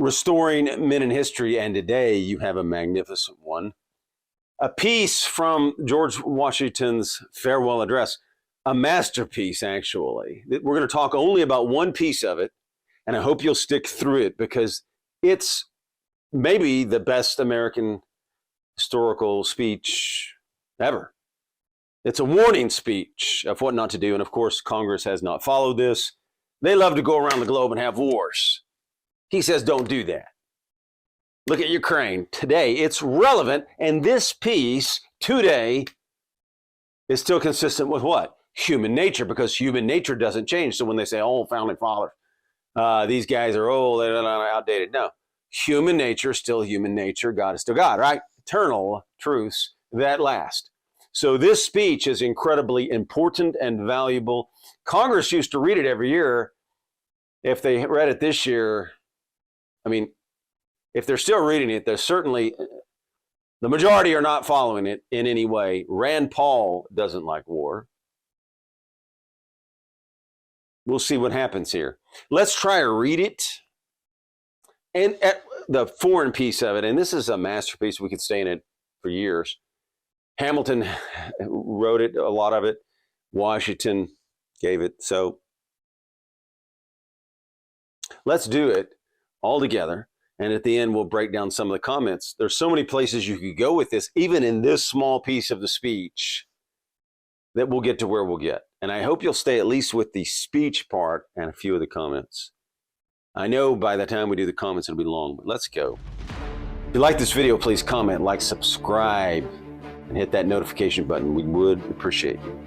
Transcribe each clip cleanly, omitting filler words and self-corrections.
Restoring Men in History, and today you have a magnificent one. A piece from George Washington's farewell address, a masterpiece, actually. We're going to talk only about one piece of it, and I hope you'll stick through it because it's maybe the best American historical speech ever. It's a warning speech of what not to do, and of course, Congress has not followed this. They love to go around the globe and have wars. He says, don't do that. Look at Ukraine today. It's relevant, and this piece today is still consistent with what? Human nature, because human nature doesn't change. So when they say, oh, founding fathers, these guys are old, they're outdated. No, human nature is still human nature. God is still God, right? Eternal truths that last. So this speech is incredibly important and valuable. Congress used to read it every year. If they read it this year, I mean, if they're still reading it, there's certainly, the majority are not following it in any way. Rand Paul doesn't like war. We'll see what happens here. Let's try to read it. And at the foreign piece of it, and this is a masterpiece, we could stay in it for years. Hamilton wrote it, a lot of it. Washington gave it. So let's do it all together. And at the end, we'll break down some of the comments. There's so many places you could go with this, even in this small piece of the speech, that we'll get to where we'll get. And I hope you'll stay at least with the speech part and a few of the comments. I know by the time we do the comments, it'll be long, but let's go. If you like this video, please comment, like, subscribe, and hit that notification button. We would appreciate you.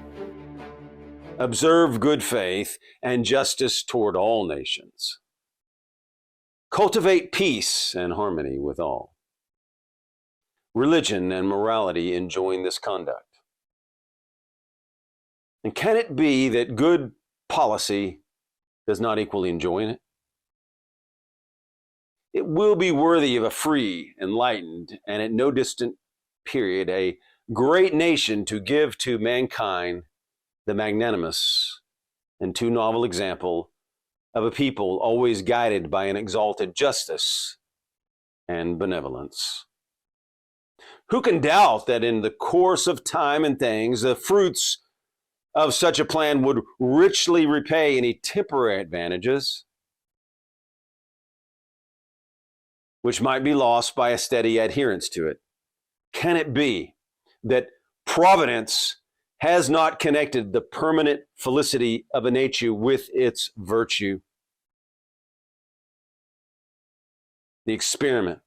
Observe good faith and justice toward all nations. Cultivate peace and harmony with all. Religion and morality enjoin this conduct. And can it be that good policy does not equally enjoin it? It will be worthy of a free, enlightened, and at no distant period, a great nation to give to mankind the magnanimous and too novel example of a people always guided by an exalted justice and benevolence. Who can doubt that in the course of time and things, the fruits of such a plan would richly repay any temporary advantages which might be lost by a steady adherence to it? Can it be that Providence has not connected the permanent felicity of a nature with its virtue? The experiment,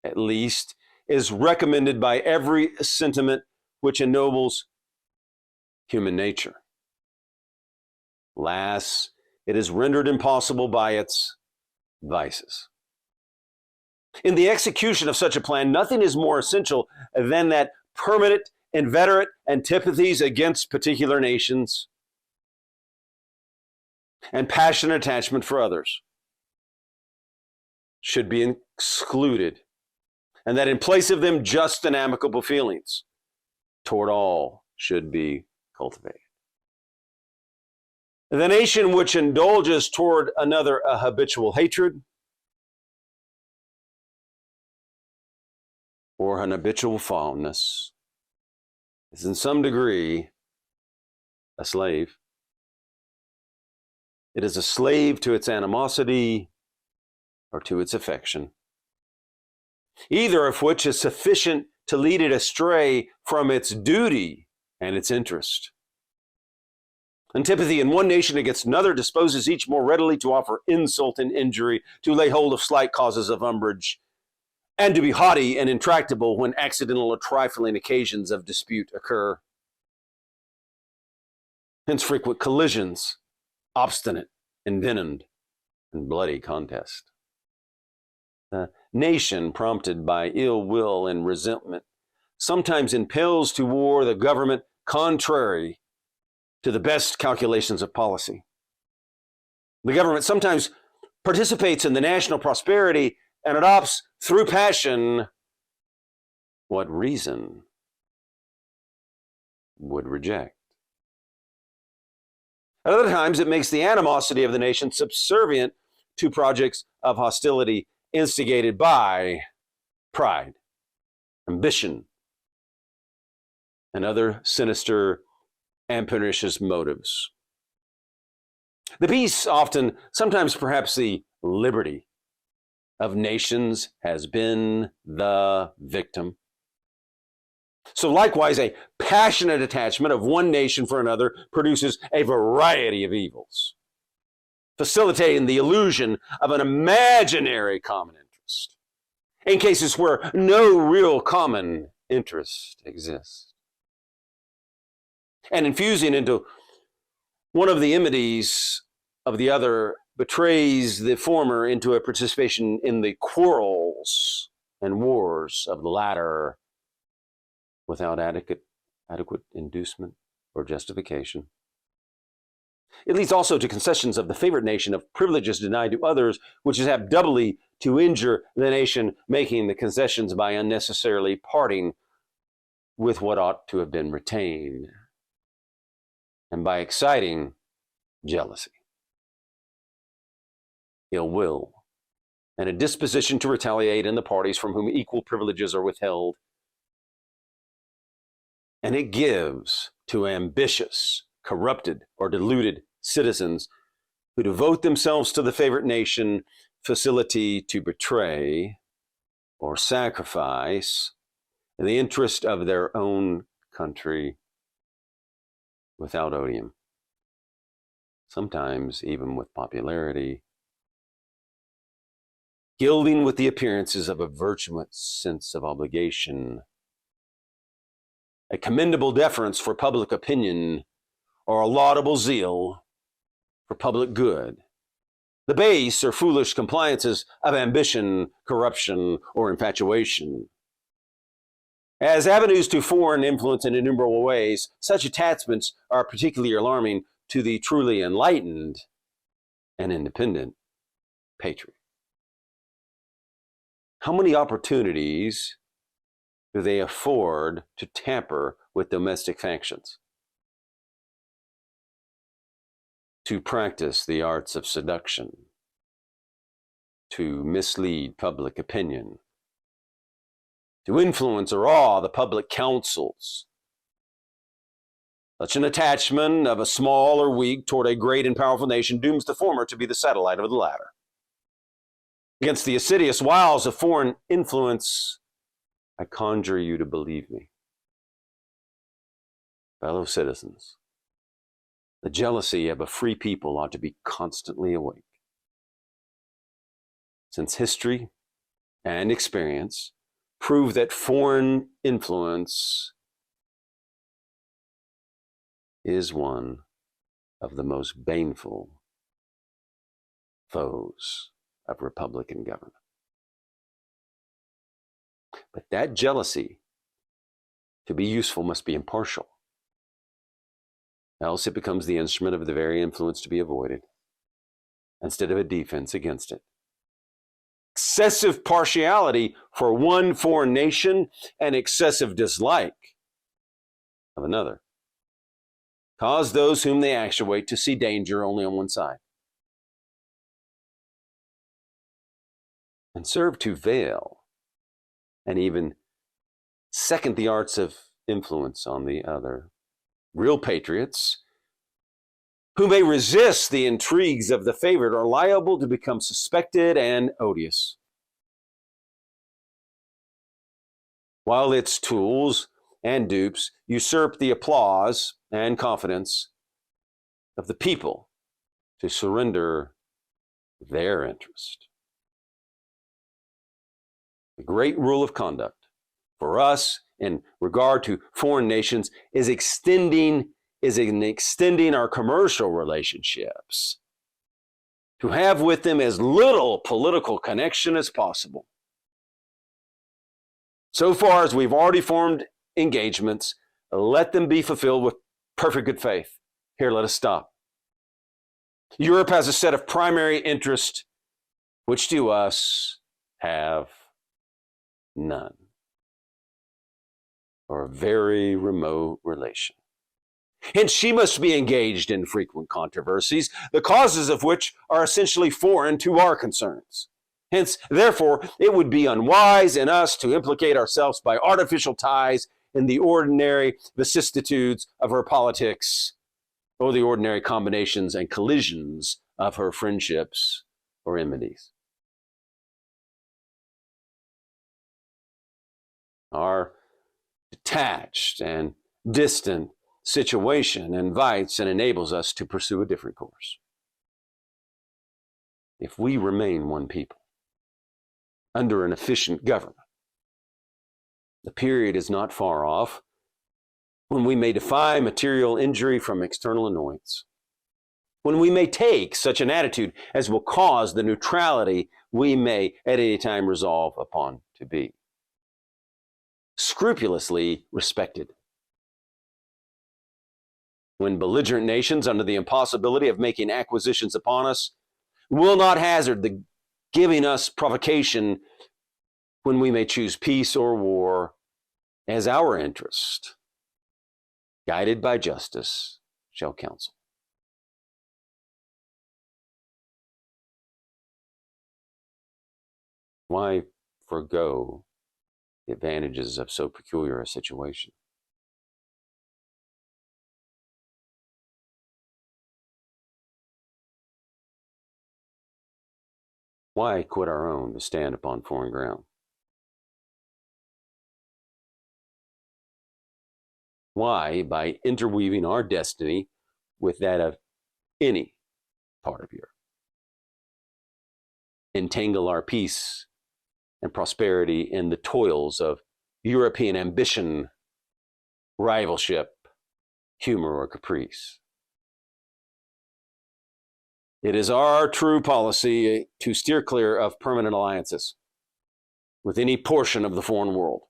at least, is recommended by every sentiment which ennobles human nature. Alas, it is rendered impossible by its vices. In the execution of such a plan, nothing is more essential than that permanent, inveterate antipathies against particular nations and passionate attachment for others should be excluded, and that in place of them, just and amicable feelings toward all should be cultivated. The nation which indulges toward another a habitual hatred or an habitual fondness is in some degree a slave. It is a slave to its animosity or to its affection, either of which is sufficient to lead it astray from its duty and its interest. Antipathy in one nation against another disposes each more readily to offer insult and injury, to lay hold of slight causes of umbrage, and to be haughty and intractable when accidental or trifling occasions of dispute occur. Hence frequent collisions, obstinate, envenomed, and bloody contest. The nation, prompted by ill will and resentment, sometimes impels to war the government contrary to the best calculations of policy. The government sometimes participates in the national prosperity and adopts through passion what reason would reject. At other times, it makes the animosity of the nation subservient to projects of hostility instigated by pride, ambition, and other sinister and pernicious motives. The peace, often, sometimes perhaps the liberty of nations, has been the victim. So likewise, a passionate attachment of one nation for another produces a variety of evils, facilitating the illusion of an imaginary common interest in cases where no real common interest exists, and infusing into one of the enmities of the other betrays the former into a participation in the quarrels and wars of the latter without adequate inducement or justification. It leads also to concessions of the favored nation of privileges denied to others, which is apt doubly to injure the nation making the concessions by unnecessarily parting with what ought to have been retained, and by exciting jealousy, ill will, and a disposition to retaliate in the parties from whom equal privileges are withheld. And it gives to ambitious, corrupted, or deluded citizens who devote themselves to the favorite nation facility to betray or sacrifice in the interest of their own country without odium, sometimes even with popularity, gilding with the appearances of a virtuous sense of obligation, a commendable deference for public opinion, or a laudable zeal for public good, the base or foolish compliances of ambition, corruption, or infatuation. As avenues to foreign influence in innumerable ways, such attachments are particularly alarming to the truly enlightened and independent patriot. How many opportunities do they afford to tamper with domestic factions, to practice the arts of seduction, to mislead public opinion, to influence or awe the public councils? Such an attachment of a small or weak toward a great and powerful nation dooms the former to be the satellite of the latter. Against the assiduous wiles of foreign influence, I conjure you to believe me. Fellow citizens, the jealousy of a free people ought to be constantly awake, since history and experience prove that foreign influence is one of the most baneful foes of Republican government. But that jealousy, to be useful, must be impartial. Else it becomes the instrument of the very influence to be avoided, instead of a defense against it. Excessive partiality for one foreign nation and excessive dislike of another cause those whom they actuate to see danger only on one side, and serve to veil and even second the arts of influence on the other. Real patriots who may resist the intrigues of the favored are liable to become suspected and odious, while its tools and dupes usurp the applause and confidence of the people to surrender their interest. The great rule of conduct for us in regard to foreign nations is extending our commercial relationships to have with them as little political connection as possible. So far as we've already formed engagements, let them be fulfilled with perfect good faith. Here, let us stop. Europe has a set of primary interests which to us have none, or a very remote relation. Hence, she must be engaged in frequent controversies, the causes of which are essentially foreign to our concerns. Hence, therefore, it would be unwise in us to implicate ourselves by artificial ties in the ordinary vicissitudes of her politics or the ordinary combinations and collisions of her friendships or enmities. Our detached and distant situation invites and enables us to pursue a different course. If we remain one people under an efficient government, the period is not far off when we may defy material injury from external annoyance, when we may take such an attitude as will cause the neutrality we may at any time resolve upon to be scrupulously respected. When belligerent nations, under the impossibility of making acquisitions upon us, will not hazard the giving us provocation, when we may choose peace or war as our interest, guided by justice, shall counsel. Why forego the advantages of so peculiar a situation? Why quit our own to stand upon foreign ground? Why, by interweaving our destiny with that of any part of Europe, entangle our peace and prosperity in the toils of European ambition, rivalship, humor, or caprice? It is our true policy to steer clear of permanent alliances with any portion of the foreign world.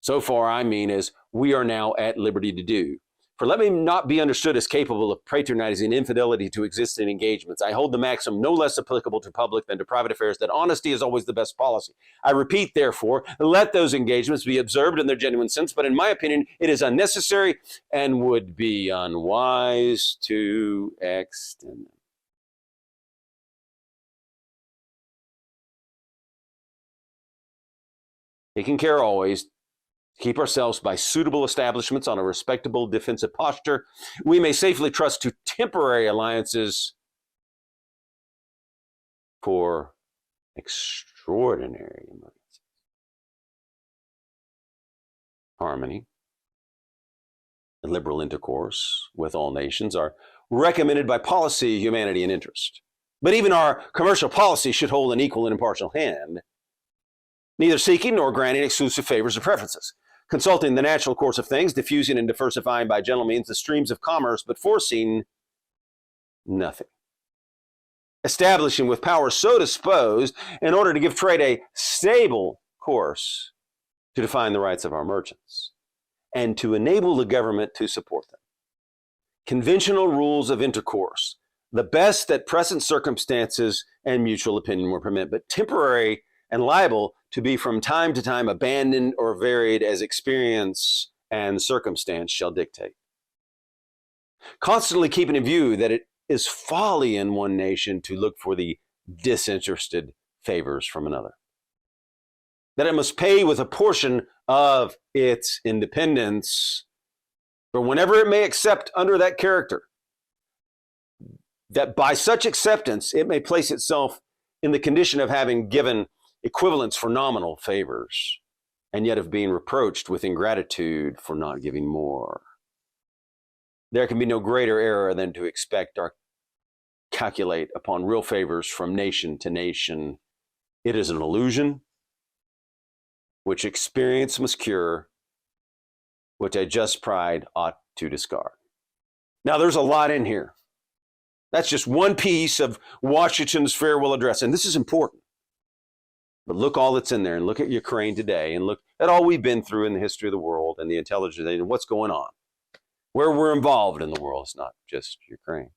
So far, I mean, as we are now at liberty to do. For let me not be understood as capable of patronizing infidelity to existing engagements. I hold the maxim no less applicable to public than to private affairs, that honesty is always the best policy. I repeat, therefore, let those engagements be observed in their genuine sense, but in my opinion, it is unnecessary and would be unwise to extend them. Taking care always keep ourselves by suitable establishments on a respectable defensive posture, we may safely trust to temporary alliances for extraordinary emergencies. Harmony and liberal intercourse with all nations are recommended by policy, humanity, and interest. But even our commercial policy should hold an equal and impartial hand, neither seeking nor granting exclusive favors or preferences, consulting the natural course of things, diffusing and diversifying by gentle means the streams of commerce, but forcing nothing. Establishing with powers so disposed in order to give trade a stable course, to define the rights of our merchants, and to enable the government to support them. Conventional rules of intercourse, the best that present circumstances and mutual opinion will permit, but temporary and liable to be from time to time abandoned or varied as experience and circumstance shall dictate. Constantly keeping in view that it is folly in one nation to look for the disinterested favors from another, that it must pay with a portion of its independence for whenever it may accept under that character, that by such acceptance it may place itself in the condition of having given equivalents for nominal favors, and yet of being reproached with ingratitude for not giving more. There can be no greater error than to expect or calculate upon real favors from nation to nation. It is an illusion which experience must cure, which a just pride ought to discard. Now, there's a lot in here. That's just one piece of Washington's farewell address, and this is important. But look all that's in there, and look at Ukraine today, and look at all we've been through in the history of the world and the intelligence and what's going on. Where we're involved in the world is not just Ukraine.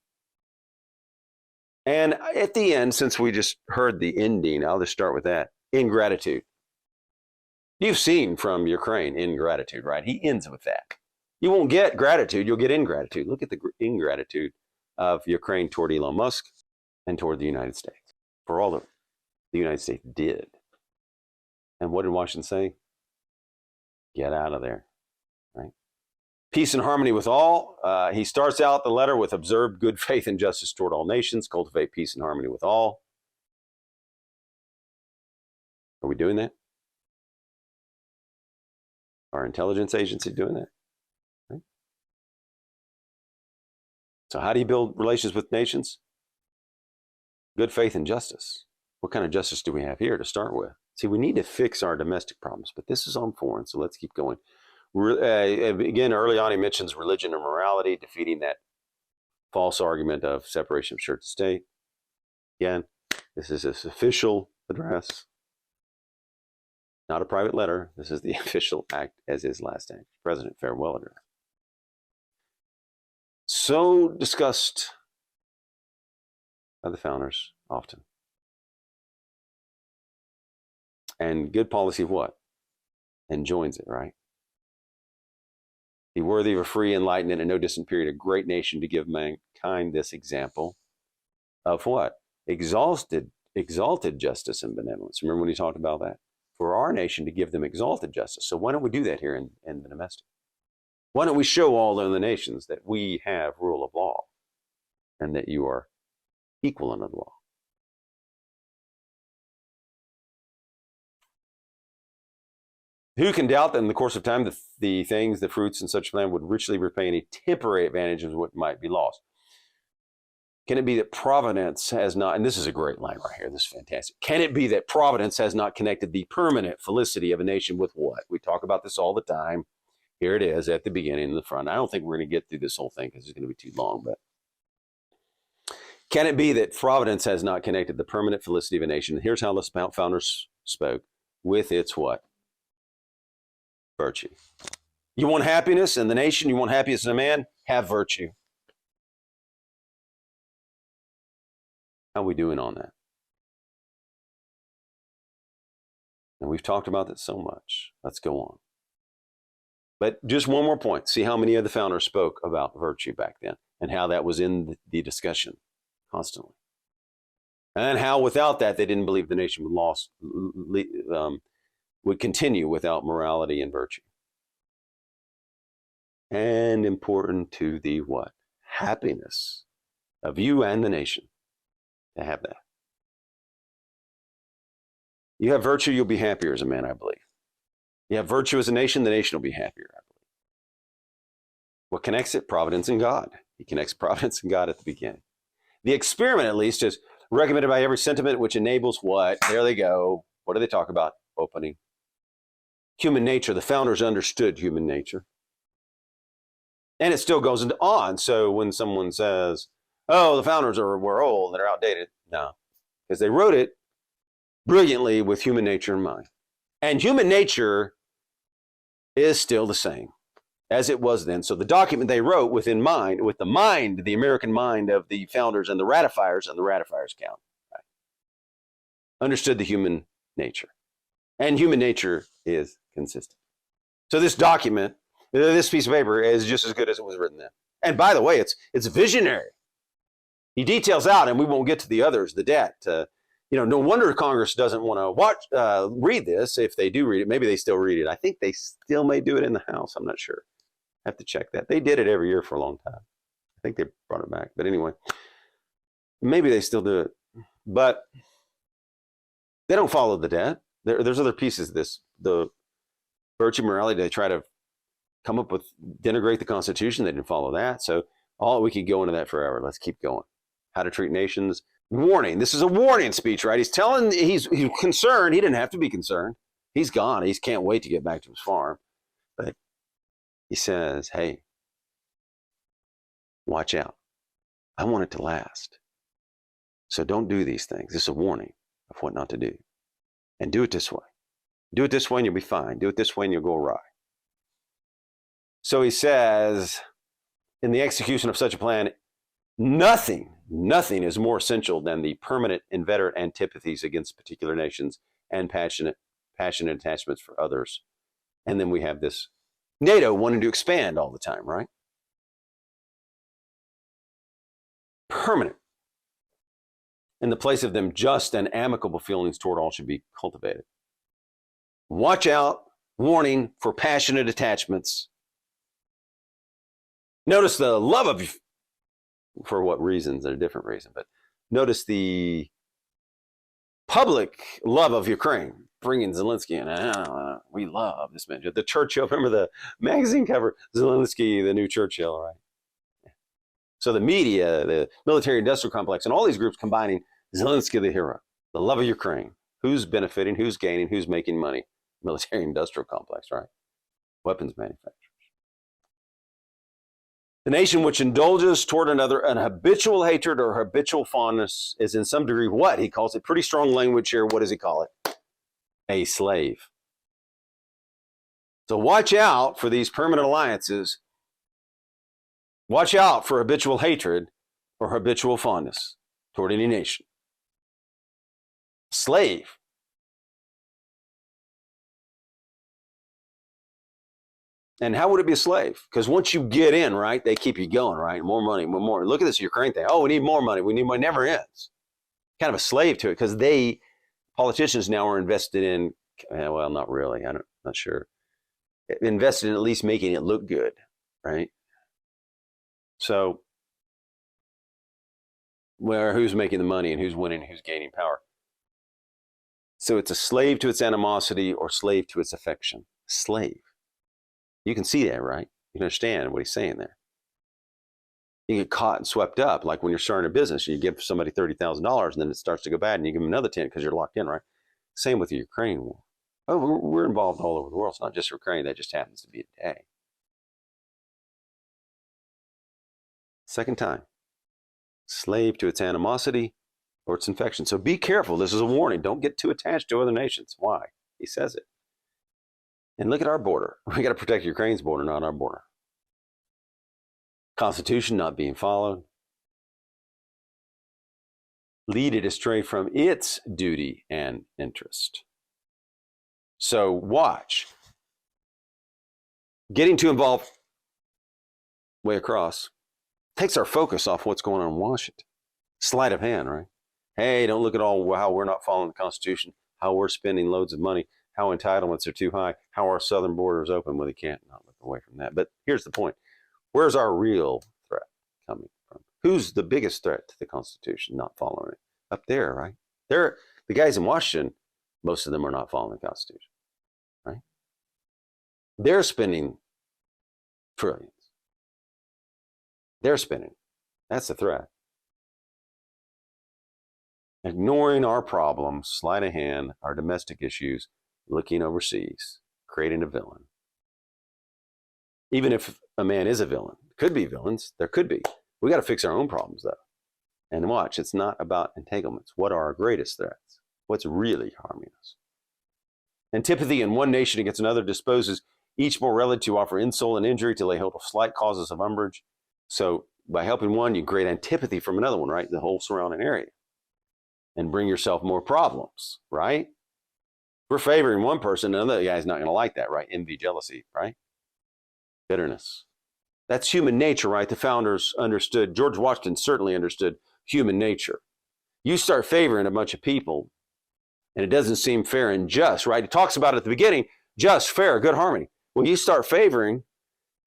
And at the end, since we just heard the ending, I'll just start with that. Ingratitude. You've seen from Ukraine ingratitude, right? He ends with that. You won't get gratitude, you'll get ingratitude. Look at the ingratitude of Ukraine toward Elon Musk and toward the United States. for all that the United States did. And what did Washington say? Get out of there, right? Peace and harmony with all. He starts out the letter with observe good faith and justice toward all nations, cultivate peace and harmony with all. Are we doing that? Our intelligence agency doing that? Right? So how do you build relations with nations? Good faith and justice. What kind of justice do we have here to start with? See, we need to fix our domestic problems, but this is on foreign, so let's keep going. Again, early on, he mentions religion and morality, defeating that false argument of separation of church and state. Again, this is his official address, not a private letter. This is the official act as his last act. President farewell address. So discussed by the founders often. And good policy of what? Enjoins it, right? Be worthy of a free, enlightened, and in no distant period, a great nation to give mankind this example of what? Exalted justice and benevolence. Remember when he talked about that? For our nation to give them exalted justice. So why don't we do that here in the domestic? Why don't we show all the nations that we have rule of law and that you are equal under the law? Who can doubt that in the course of time the things, the fruits in such land would richly repay any temporary advantages of what might be lost? Can it be that providence has not, and this is a great line right here, this is fantastic. Can it be that providence has not connected the permanent felicity of a nation with what? We talk about this all the time. Here it is at the beginning in the front. I don't think we're going to get through this whole thing because it's going to be too long, but can it be that providence has not connected the permanent felicity of a nation? Here's how the founders spoke, with its what? Virtue. You want happiness in the nation? You want happiness in a man? Have virtue. How are we doing on that? And we've talked about that so much. Let's go on. But just one more point. See how many of the founders spoke about virtue back then and how that was in the discussion constantly. And how without that, they didn't believe the nation would continue without morality and virtue. And important to the what? Happiness of you and the nation to have that. You have virtue, you'll be happier as a man, I believe. You have virtue as a nation, the nation will be happier, I believe. What connects it? Providence and God. He connects providence and God at the beginning. The experiment, at least, is recommended by every sentiment which enables what? There they go. What do they talk about? Opening. Human nature. The founders understood human nature. And it still goes on. So when someone says, oh, the founders were old, they're outdated. No, because they wrote it brilliantly with human nature in mind. And human nature is still the same as it was then. So the document they wrote with the American mind of the founders and the ratifiers count, right? Understood the human nature. And human nature is consistent. So this document, this piece of paper is just as good as it was written then. And by the way, it's visionary. He details out, and we won't get to the others, the debt. No wonder Congress doesn't want to read this. If they do read it, maybe they still read it. I think they still may do it in the House. I'm not sure. I have to check that. They did it every year for a long time. I think they brought it back. But anyway, maybe they still do it. But they don't follow the debt. There's other pieces of this. The virtue morality, they try to come up with, denigrate the Constitution. They didn't follow that. So we could go into that forever. Let's keep going. How to treat nations. Warning. This is a warning speech, right? He's concerned. He didn't have to be concerned. He's gone. He can't wait to get back to his farm. But he says, hey, watch out. I want it to last. So don't do these things. This is a warning of what not to do. And do it this way. Do it this way and you'll be fine. Do it this way and you'll go awry. So he says, in the execution of such a plan, nothing is more essential than the permanent inveterate antipathies against particular nations and passionate attachments for others. And then we have this NATO wanting to expand all the time, right? Permanent In the place of them, just and amicable feelings toward all should be cultivated. Watch out, warning for passionate attachments. Notice the love of, for what reasons, a different reason, but notice the public love of Ukraine, bringing Zelensky in. We love this man. The Churchill, remember the magazine cover? Zelensky, the new Churchill, right? So the media, the military industrial complex, and all these groups combining Zelensky, the hero, the love of Ukraine. Who's benefiting? Who's gaining? Who's making money? Military industrial complex, right? Weapons manufacturers. The nation which indulges toward another an habitual hatred or habitual fondness is in some degree what? He calls it, pretty strong language here. What does he call it? A slave. So watch out for these permanent alliances. Watch out for habitual hatred or habitual fondness toward any nation. Slave. And how would it be a slave? Because once you get in, right, they keep you going, right? More money, more. Look at this Ukraine thing. Oh, we need more money. We need money. Never ends. Kind of a slave to it because politicians now are invested in, well, not really. I'm not sure. Invested in at least making it look good, right? So, who's making the money and who's winning and who's gaining power? So it's a slave to its animosity or slave to its affection. Slave. You can see that, right? You can understand what he's saying there. You get caught and swept up, like when you're starting a business and you give somebody $30,000 and then it starts to go bad and you give them another 10 because you're locked in, right? Same with the Ukraine war. Oh, we're involved all over the world. It's not just Ukraine. That just happens to be today. Second time. Slave to its animosity or its infection. So be careful. This is a warning. Don't get too attached to other nations. Why? He says it. And look at our border. We got to protect Ukraine's border, not our border. Constitution not being followed. Lead it astray from its duty and interest. So watch. Getting too involved way across takes our focus off what's going on in Washington. Sleight of hand, right? Hey, don't look at all how we're not following the Constitution, how we're spending loads of money, how entitlements are too high, how our southern border is open. Well, they can't not look away from that. But here's the point. Where's our real threat coming from? Who's the biggest threat to the Constitution not following it? Up there, right? The guys in Washington, most of them are not following the Constitution, right? They're spending trillions. They're spending. That's the threat. Ignoring our problems, sleight of hand, our domestic issues, looking overseas, creating a villain. Even if a man is a villain, could be villains, there could be. We got to fix our own problems, though. And watch, it's not about entanglements. What are our greatest threats? What's really harming us? Antipathy in one nation against another disposes each more readily to offer insult and injury to lay hold of slight causes of umbrage. So by helping one, you create antipathy from another one, right? The whole surrounding area. And bring yourself more problems, right? We're favoring one person, another guy's not going to like that, right? Envy, jealousy, right? Bitterness. That's human nature, right? The founders understood, George Washington certainly understood human nature. You start favoring a bunch of people, and it doesn't seem fair and just, right? He talks about it at the beginning, just, fair, good harmony. When you start favoring,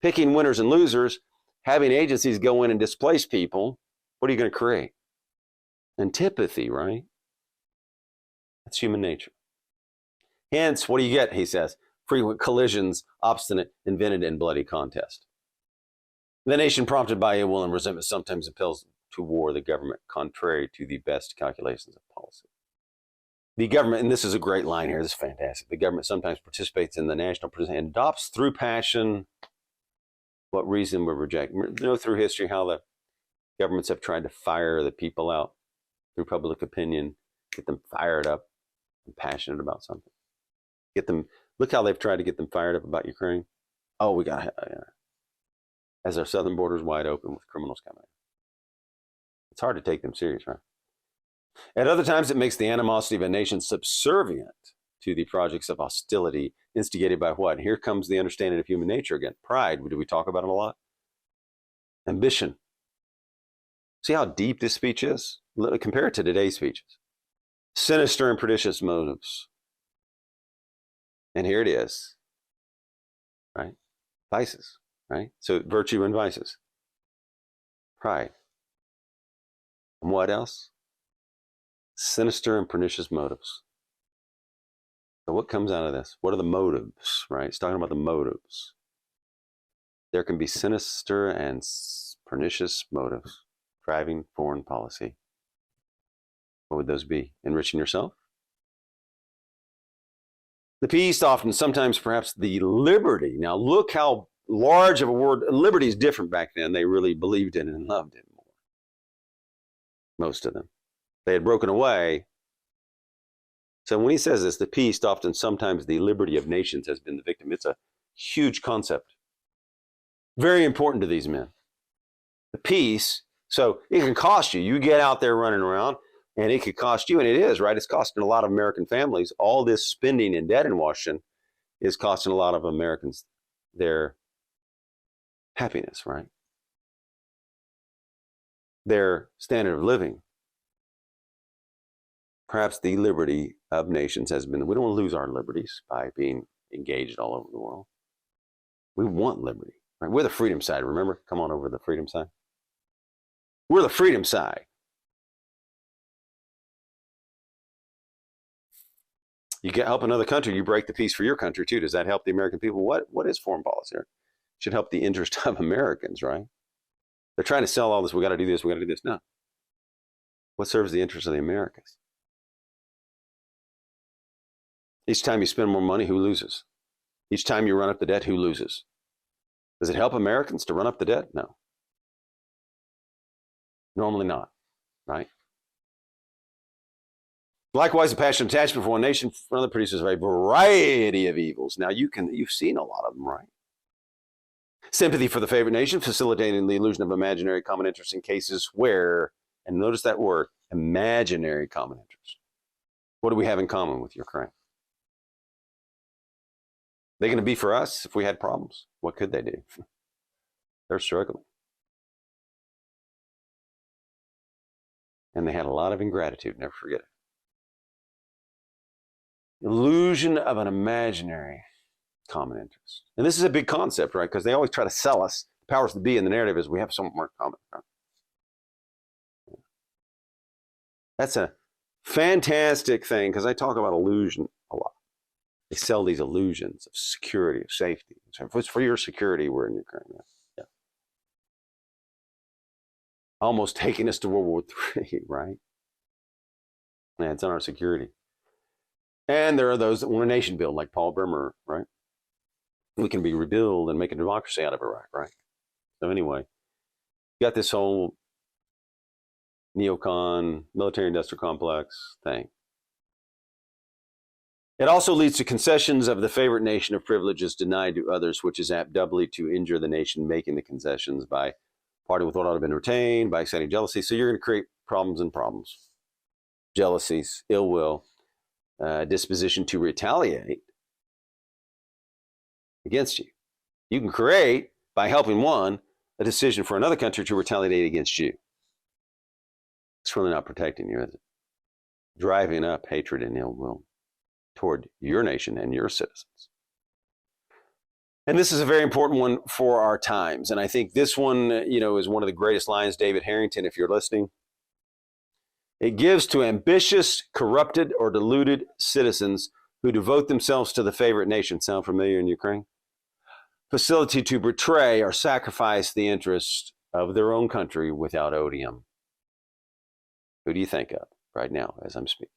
picking winners and losers, having agencies go in and displace people, what are you going to create? Antipathy, right? That's human nature. Hence, what do you get, he says? Frequent collisions, obstinate, invented, and bloody contest. The nation prompted by ill will and resentment sometimes impels to war the government, contrary to the best calculations of policy. The government, and this is a great line here, this is fantastic. The government sometimes participates in the national and adopts through passion what reason would reject. You know through history how the governments have tried to fire the people out through public opinion, get them fired up and passionate about something. Get them, look how they've tried to get them fired up about Ukraine. Oh, we got, as our southern border is wide open with criminals coming in. It's hard to take them serious, right? At other times, it makes the animosity of a nation subservient to the projects of hostility instigated by what? Here comes the understanding of human nature again. Pride, do we talk about it a lot? Ambition. See how deep this speech is? Compare it to today's speeches. Sinister and pernicious motives. And here it is, right? Vices, right? So virtue and vices. Pride. And what else? Sinister and pernicious motives. So what comes out of this? What are the motives, right? It's talking about the motives. There can be sinister and pernicious motives driving foreign policy. What would those be? Enriching yourself? The peace, often, sometimes perhaps the liberty. Now look how large of a word. Liberty is different back then. They really believed in it and loved it more. Most of them. They had broken away. So when he says this, the peace, often, sometimes the liberty of nations has been the victim. It's a huge concept. Very important to these men. The peace, so it can cost you. You get out there running around, and it could cost you, and it is, right? It's costing a lot of American families. All this spending and debt in Washington is costing a lot of Americans their happiness, right? Their standard of living. Perhaps the liberty of nations has been, we don't want to lose our liberties by being engaged all over the world. We want liberty, right? We're the freedom side, remember? Come on over to the freedom side. We're the freedom side. You get help another country, you break the peace for your country too. Does that help the American people? What is foreign policy here? It should help the interest of Americans, right? They're trying to sell all this. We got to do this. We got to do this. No. What serves the interest of the Americans? Each time you spend more money, who loses? Each time you run up the debt, who loses? Does it help Americans to run up the debt? No. Normally not, right? Likewise, the passion and attachment for one nation for another produces a variety of evils. Now, you've seen a lot of them, right? Sympathy for the favorite nation, facilitating the illusion of imaginary common interest in cases where, and notice that word, imaginary common interest. What do we have in common with Ukraine? They're going to be for us if we had problems. What could they do? They're struggling. And they had a lot of ingratitude, never forget it. Illusion of an imaginary common interest. And this is a big concept, right? Because they always try to sell us. The powers that be in the narrative is we have something more common. Right? That's a fantastic thing because I talk about illusion a lot. They sell these illusions of security, of safety. So if it's for your security, we're in Ukraine. Yeah. Almost taking us to World War III, right? Yeah, it's on our security. And there are those that want a nation build, like Paul Bremer, right? We can be rebuild and make a democracy out of Iraq, right? So anyway, you got this whole neocon, military-industrial complex thing. It also leads to concessions of the favorite nation of privileges denied to others, which is apt doubly to injure the nation making the concessions by parting with what ought to have been retained, by exciting jealousy. So you're going to create problems and problems. Jealousies, ill will, disposition to retaliate against you. You can create, by helping one, a decision for another country to retaliate against you. It's really not protecting you, is it? Driving up hatred and ill will toward your nation and your citizens. And this is a very important one for our times. And I think this one, is one of the greatest lines, David Harrington, if you're listening. It gives to ambitious, corrupted, or deluded citizens who devote themselves to the favorite nation. Sound familiar in Ukraine? Facility to betray or sacrifice the interest of their own country without odium. Who do you think of right now as I'm speaking?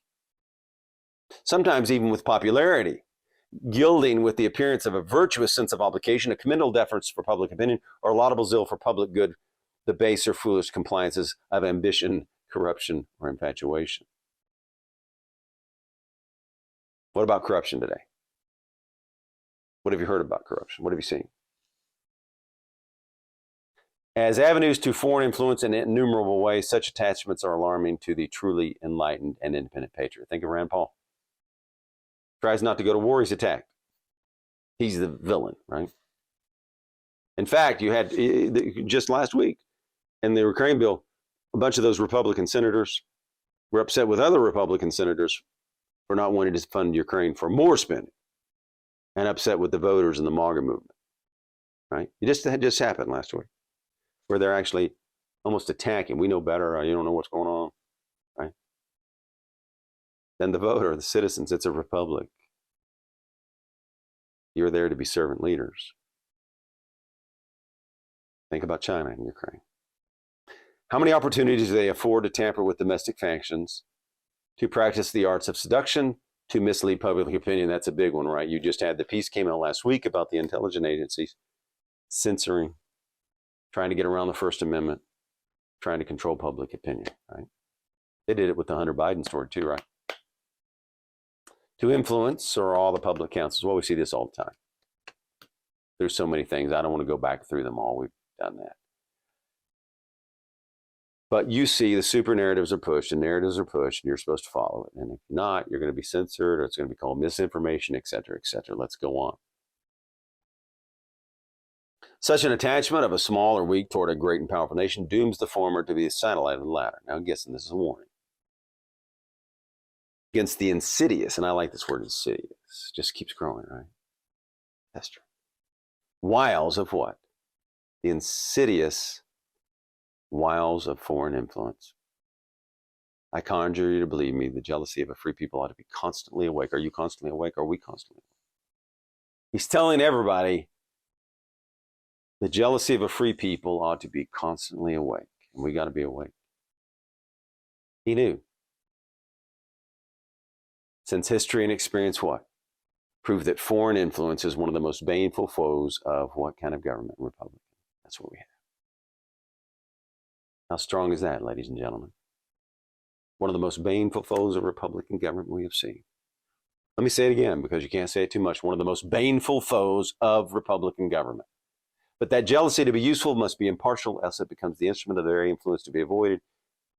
Sometimes even with popularity, gilding with the appearance of a virtuous sense of obligation, a commendable deference for public opinion, or laudable zeal for public good, the base or foolish compliances of ambition, corruption, or infatuation. What about corruption today? What have you heard about corruption? What have you seen? As avenues to foreign influence in innumerable ways, such attachments are alarming to the truly enlightened and independent patriot. Think of Rand Paul. Tries not to go to war, he's attacked. He's the villain, right? In fact, you had just last week in the Ukraine bill, A bunch of those Republican senators were upset with other Republican senators for not wanting to fund Ukraine for more spending, and upset with the voters in the MAGA movement. Right? It just happened last week, where they're actually almost attacking. We know better. You don't know what's going on, right? Then the voter, the citizens. It's a republic. You're there to be servant leaders. Think about China and Ukraine. How many opportunities do they afford to tamper with domestic factions, to practice the arts of seduction, to mislead public opinion? That's a big one, right? You just had the piece came out last week about the intelligence agencies censoring, trying to get around the First Amendment, trying to control public opinion, right? They did it with the Hunter Biden story too, right? To influence or all the public councils. Well, we see this all the time. There's so many things. I don't want to go back through them all. We've done that. But you see the super narratives are pushed and narratives are pushed and you're supposed to follow it. And if not, you're going to be censored or it's going to be called misinformation, et cetera, et cetera. Let's go on. Such an attachment of a small or weak toward a great and powerful nation dooms the former to be a satellite of the latter. Now, I'm guessing this is a warning against the insidious, and I like this word insidious, just keeps growing, right? That's true. Wiles of what? The insidious wiles of foreign influence. I conjure you to believe me, the jealousy of a free people ought to be constantly awake. Are you constantly awake? Are we constantly awake? He's telling everybody the jealousy of a free people ought to be constantly awake, and we got to be awake. He knew. Since history and experience what? Prove that foreign influence is one of the most baneful foes of what kind of government? Republican. That's what we have. How strong is that, ladies and gentlemen? One of the most baneful foes of Republican government we have seen. Let me say it again because you can't say it too much. One of the most baneful foes of Republican government. But that jealousy to be useful must be impartial, else it becomes the instrument of their influence to be avoided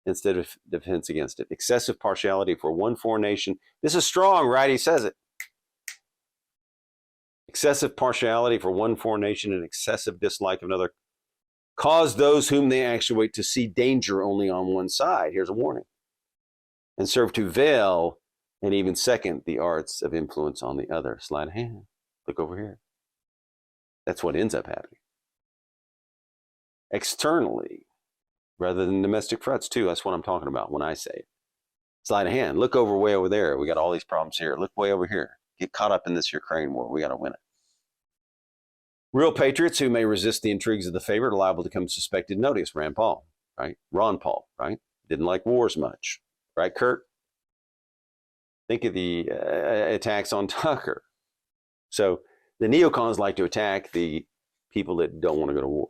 instead of defense against it. Excessive partiality for one foreign nation. This is strong, right? He says it. Excessive partiality for one foreign nation and excessive dislike of another cause those whom they actuate to see danger only on one side. Here's a warning. And serve to veil and even second the arts of influence on the other. Sleight of hand. Look over here. That's what ends up happening. Externally, rather than domestic threats too. That's what I'm talking about when I say it. Sleight of hand. Look over way over there. We got all these problems here. Look way over here. Get caught up in this Ukraine war. We got to win it. Real patriots who may resist the intrigues of the favorite are liable to become suspected. Notice Rand Paul, right? Ron Paul, right? Didn't like wars much, right, Kurt? Think of the attacks on Tucker. So the neocons like to attack the people that don't want to go to war.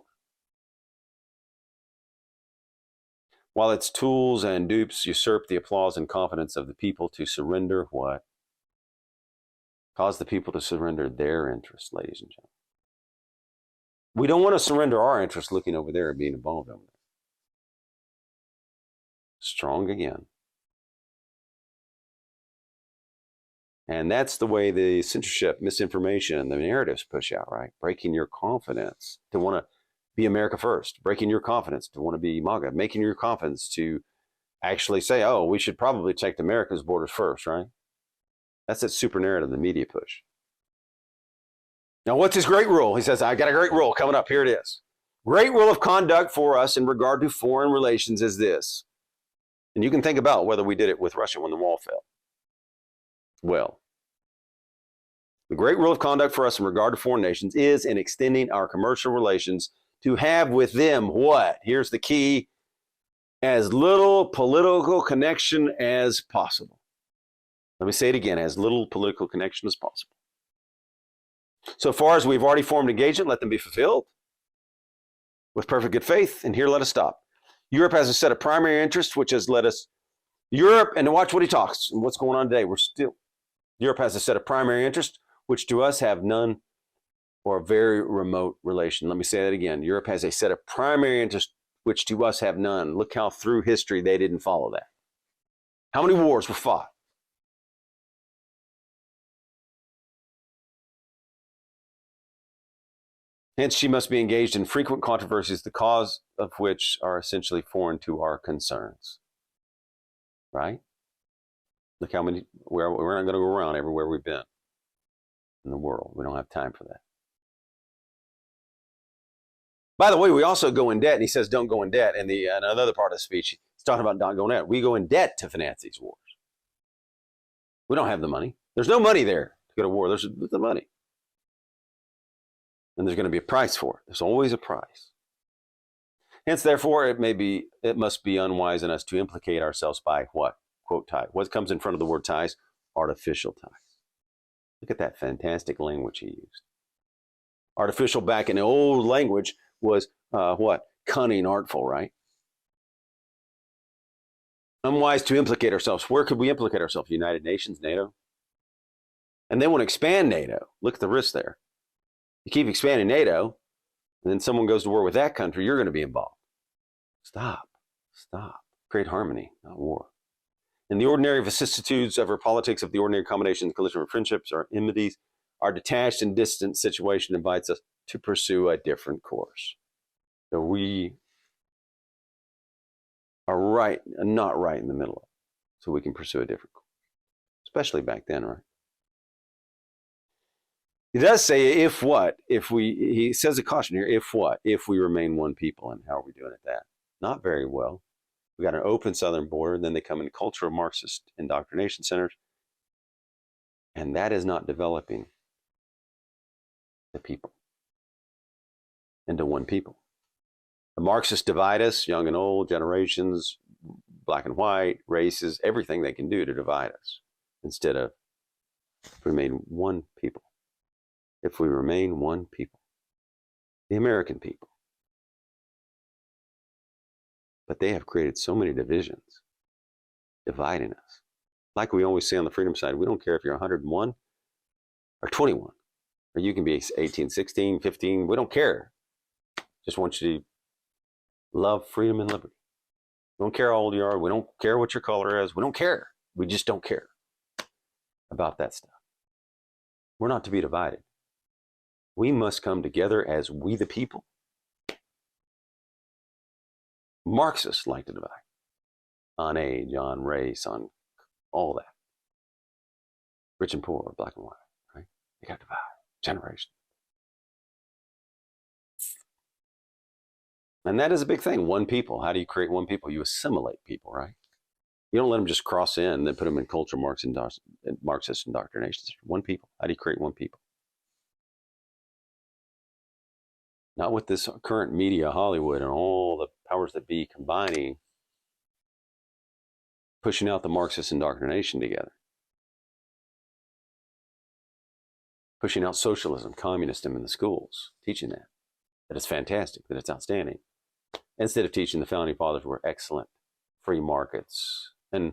While its tools and dupes usurp the applause and confidence of the people to surrender what? Cause the people to surrender their interests, ladies and gentlemen. We don't want to surrender our interests looking over there and being involved over there. Strong again. And that's the way the censorship, misinformation, and the narratives push out, right? Breaking your confidence to want to be America first, breaking your confidence to want to be MAGA, making your confidence to actually say, oh, we should probably check America's borders first, right? That's that super narrative the media push. Now, what's his great rule? He says, I got a great rule coming up. Here it is. Great rule of conduct for us in regard to foreign relations is this. And you can think about whether we did it with Russia when the wall fell. Well, the great rule of conduct for us in regard to foreign nations is in extending our commercial relations to have with them what? Here's the key. As little political connection as possible. Let me say it again. As little political connection as possible. So far as we've already formed engagement, let them be fulfilled with perfect good faith. And here let us stop. Europe has a set of primary interests, which has led us, Europe, and watch what he talks and what's going on today. Europe has a set of primary interests, which to us have none or a very remote relation. Let me say that again. Europe has a set of primary interests, which to us have none. Look how through history they didn't follow that. How many wars were fought? Hence, she must be engaged in frequent controversies, the cause of which are essentially foreign to our concerns. Right? Look how many, we're not going to go around everywhere we've been in the world. We don't have time for that. By the way, we also go in debt, and he says don't go in debt. And another part of the speech, he's talking about not going in debt. We go in debt to finance these wars. We don't have the money. There's no money there to go to war. There's the money. And there's going to be a price for it. There's always a price. Hence, therefore, it must be unwise in us to implicate ourselves by what? Quote, tie. What comes in front of the word ties? Artificial ties. Look at that fantastic language he used. Artificial back in the old language was what? Cunning, artful, right? Unwise to implicate ourselves. Where could we implicate ourselves? United Nations, NATO? And they want to expand NATO. Look at the risk there. You keep expanding NATO, and then someone goes to war with that country, you're going to be involved. Stop. Create harmony, not war. In the ordinary vicissitudes of our politics, of the ordinary combinations, collision of friendships, or enmities, our detached and distant situation invites us to pursue a different course. So we are right, not right in the middle of it, so we can pursue a different course, especially back then, right? He does say, if what? He says a caution here, if what? If we remain one people, and how are we doing at that? Not very well. We got an open southern border, and then they come in cultural Marxist indoctrination centers, and that is not developing the people into one people. The Marxists divide us, young and old, generations, black and white, races, everything they can do to divide us, instead of remain one people. If we remain one people, the American people. But they have created so many divisions, dividing us. Like we always say on the freedom side, we don't care if you're 101 or 21, or you can be 18, 16, 15, we don't care. Just want you to love freedom and liberty. We don't care how old you are, we don't care what your color is, we don't care. We just don't care about that stuff. We're not to be divided. We must come together as we the people. Marxists like to divide on age, on race, on all that. Rich and poor, black and white, right? You got to divide. Generation. And that is a big thing. One people. How do you create one people? You assimilate people, right? You don't let them just cross in and then put them in cultural Marxist indoctrination. One people. How do you create one people? Not with this current media, Hollywood, and all the powers that be combining, pushing out the Marxist indoctrination together. Pushing out socialism, communism in the schools, teaching that it's fantastic, that it's outstanding. Instead of teaching the founding fathers were excellent, free markets, and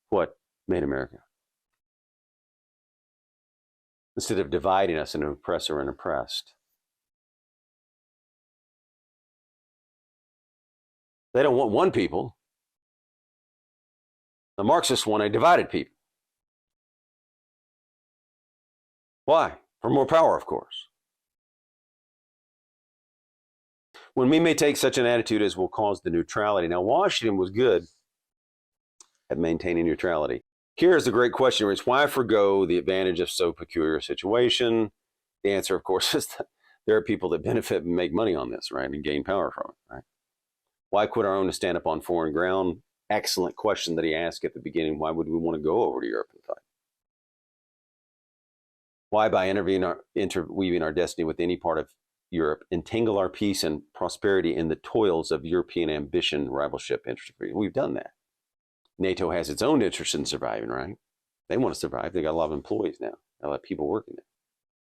what made America. Instead of dividing us into oppressor and oppressed. They don't want one people. The Marxists want a divided people. Why? For more power, of course. When we may take such an attitude as will cause the neutrality. Now, Washington was good at maintaining neutrality. Here's the great question, is why forego the advantage of so peculiar a situation? The answer, of course, is that there are people that benefit and make money on this, right, and gain power from it, right? Why quit our own to stand up on foreign ground? Excellent question that he asked at the beginning. Why would we want to go over to Europe and fight? Why, by interweaving our destiny with any part of Europe, entangle our peace and prosperity in the toils of European ambition, rivalship, interest? We've done that. NATO has its own interest in surviving, right? They want to survive. They got a lot of employees now. A lot of people working there.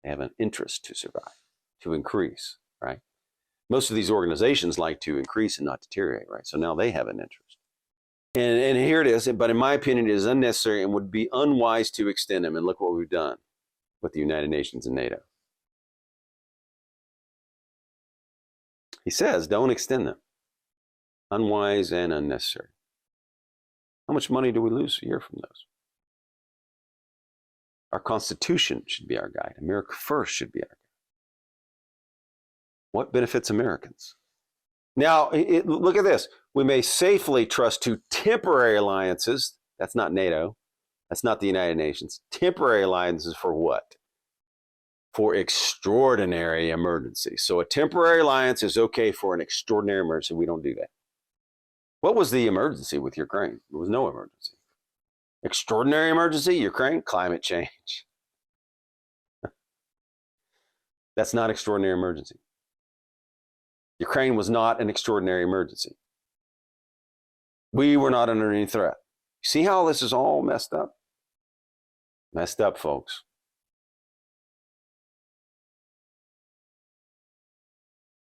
They have an interest to survive, to increase, right? Most of these organizations like to increase and not deteriorate, right? So now they have an interest. And here it is, but in my opinion, it is unnecessary and would be unwise to extend them. And look what we've done with the United Nations and NATO. He says, don't extend them. Unwise and unnecessary. How much money do we lose a year from those? Our Constitution should be our guide. America First should be our guide. What benefits Americans? Now, look at this. We may safely trust to temporary alliances. That's not NATO. That's not the United Nations. Temporary alliances for what? For extraordinary emergencies. So a temporary alliance is okay for an extraordinary emergency. We don't do that. What was the emergency with Ukraine? There was no emergency. Extraordinary emergency, Ukraine, climate change. That's not extraordinary emergency. Ukraine was not an extraordinary emergency. We were not under any threat. See how this is all messed up? Messed up, folks.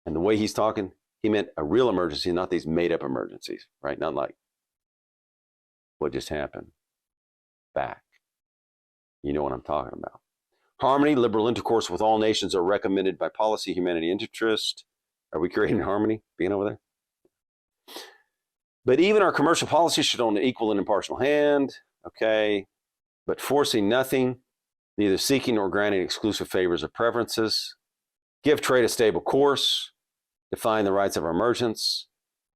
And the way he's talking, he meant a real emergency, not these made-up emergencies, right? Not like what just happened back. You know what I'm talking about. Harmony, liberal intercourse with all nations are recommended by policy, humanity, interest. Are we creating harmony being over there? But even our commercial policy should own an equal and impartial hand, okay? But forcing nothing, neither seeking nor granting exclusive favors or preferences. Give trade a stable course, define the rights of our merchants,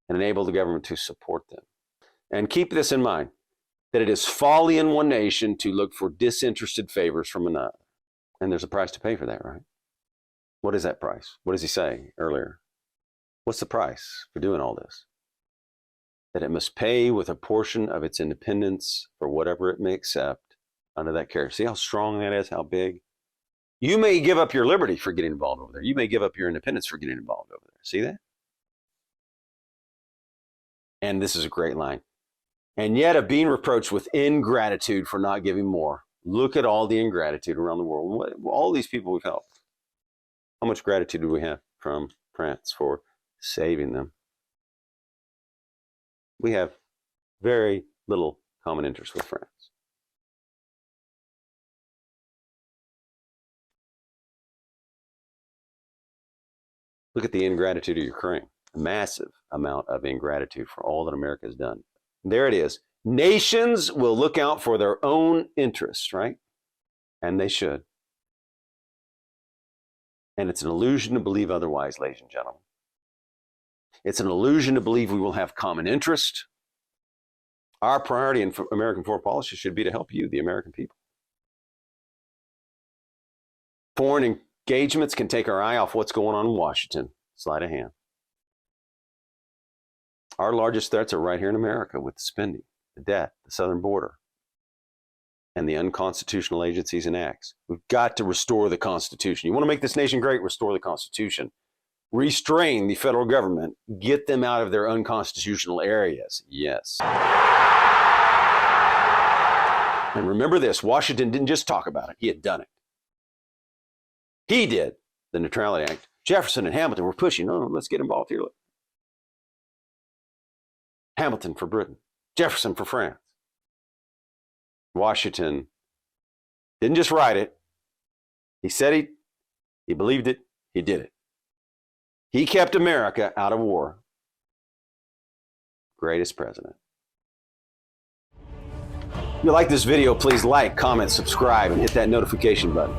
and enable the government to support them. And keep this in mind, that it is folly in one nation to look for disinterested favors from another. And there's a price to pay for that, right? What is that price? What does he say earlier? What's the price for doing all this? That it must pay with a portion of its independence for whatever it may accept under that character. See how strong that is, how big? You may give up your liberty for getting involved over there. You may give up your independence for getting involved over there. See that? And this is a great line. And yet of being reproached with ingratitude for not giving more. Look at all the ingratitude around the world. All these people we've helped. How much gratitude do we have from France for saving them? We have very little common interest with France. Look at the ingratitude of Ukraine. A massive amount of ingratitude for all that America has done. There it is. Nations will look out for their own interests, right? And they should. And it's an illusion to believe otherwise, ladies and gentlemen. It's an illusion to believe we will have common interest. Our priority in American foreign policy should be to help you, the American people. Foreign engagements can take our eye off what's going on in Washington. Sleight of hand. Our largest threats are right here in America with the spending, the debt, the southern border, and the unconstitutional agencies and acts. We've got to restore the Constitution. You want to make this nation great? Restore the Constitution. Restrain the federal government. Get them out of their unconstitutional areas. Yes. And remember this, Washington didn't just talk about it. He had done it. He did the Neutrality Act. Jefferson and Hamilton were pushing, oh, let's get involved here. Look. Hamilton for Britain. Jefferson for France. Washington didn't just write it. He said he believed it, he did it. He kept America out of war. Greatest president. If you like this video, please like, comment, subscribe, and hit that notification button.